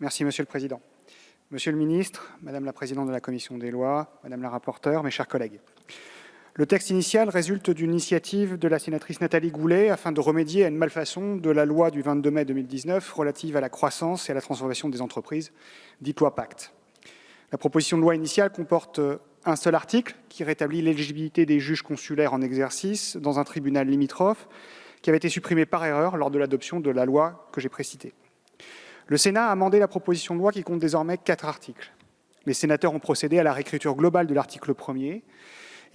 Merci, Monsieur le Président. Monsieur le Ministre, Madame la Présidente de la Commission des lois, Madame la rapporteure, mes chers collègues. Le texte initial résulte d'une initiative de la sénatrice Nathalie Goulet afin de remédier à une malfaçon de la loi du 22 mai 2019 relative à la croissance et à la transformation des entreprises, dite loi Pacte. La proposition de loi initiale comporte un seul article qui rétablit l'éligibilité des juges consulaires en exercice dans un tribunal limitrophe qui avait été supprimé par erreur lors de l'adoption de la loi que j'ai précitée. Le Sénat a amendé la proposition de loi qui compte désormais 4 articles. Les sénateurs ont procédé à la réécriture globale de l'article 1er.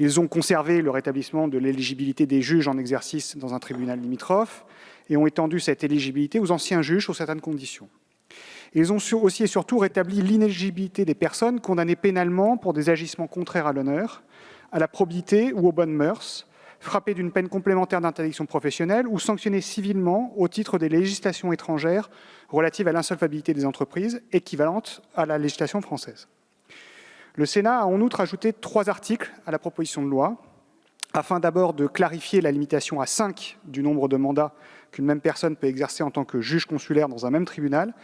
Ils ont conservé le rétablissement de l'éligibilité des juges en exercice dans un tribunal limitrophe et ont étendu cette éligibilité aux anciens juges sous certaines conditions. Ils ont aussi et surtout rétabli l'inéligibilité des personnes condamnées pénalement pour des agissements contraires à l'honneur, à la probité ou aux bonnes mœurs, frappées d'une peine complémentaire d'interdiction professionnelle ou sanctionnées civilement au titre des législations étrangères relatives à l'insolvabilité des entreprises, équivalentes à la législation française. Le Sénat a en outre ajouté 3 articles à la proposition de loi, afin d'abord de clarifier la limitation à 5 du nombre de mandats qu'une même personne peut exercer en tant que juge consulaire dans un même tribunal,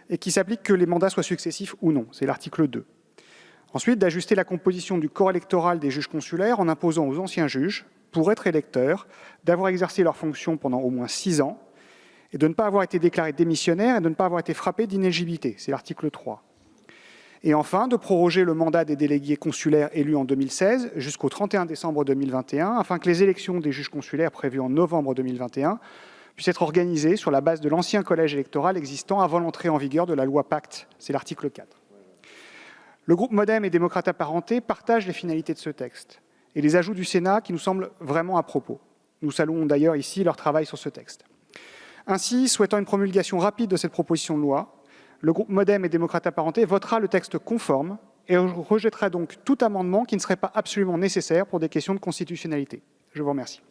et qui s'applique que les mandats soient successifs ou non. C'est l'article 2. Ensuite, d'ajuster la composition du corps électoral des juges consulaires en imposant aux anciens juges, pour être électeurs, d'avoir exercé leurs fonctions pendant au moins 6 ans, et de ne pas avoir été déclarés démissionnaires et de ne pas avoir été frappés d'inéligibilité. C'est l'article 3. Et enfin, de proroger le mandat des délégués consulaires élus en 2016 jusqu'au 31 décembre 2021, afin que les élections des juges consulaires prévues en novembre 2021 puissent être organisées sur la base de l'ancien collège électoral existant avant l'entrée en vigueur de la loi Pacte. C'est l'article 4. Le groupe Modem et Démocrates Apparentés partage les finalités de ce texte et les ajouts du Sénat qui nous semblent vraiment à propos. Nous saluons d'ailleurs ici leur travail sur ce texte. Ainsi, souhaitant une promulgation rapide de cette proposition de loi, le groupe Modem et Démocrates Apparentés votera le texte conforme et rejettera donc tout amendement qui ne serait pas absolument nécessaire pour des questions de constitutionnalité. Je vous remercie.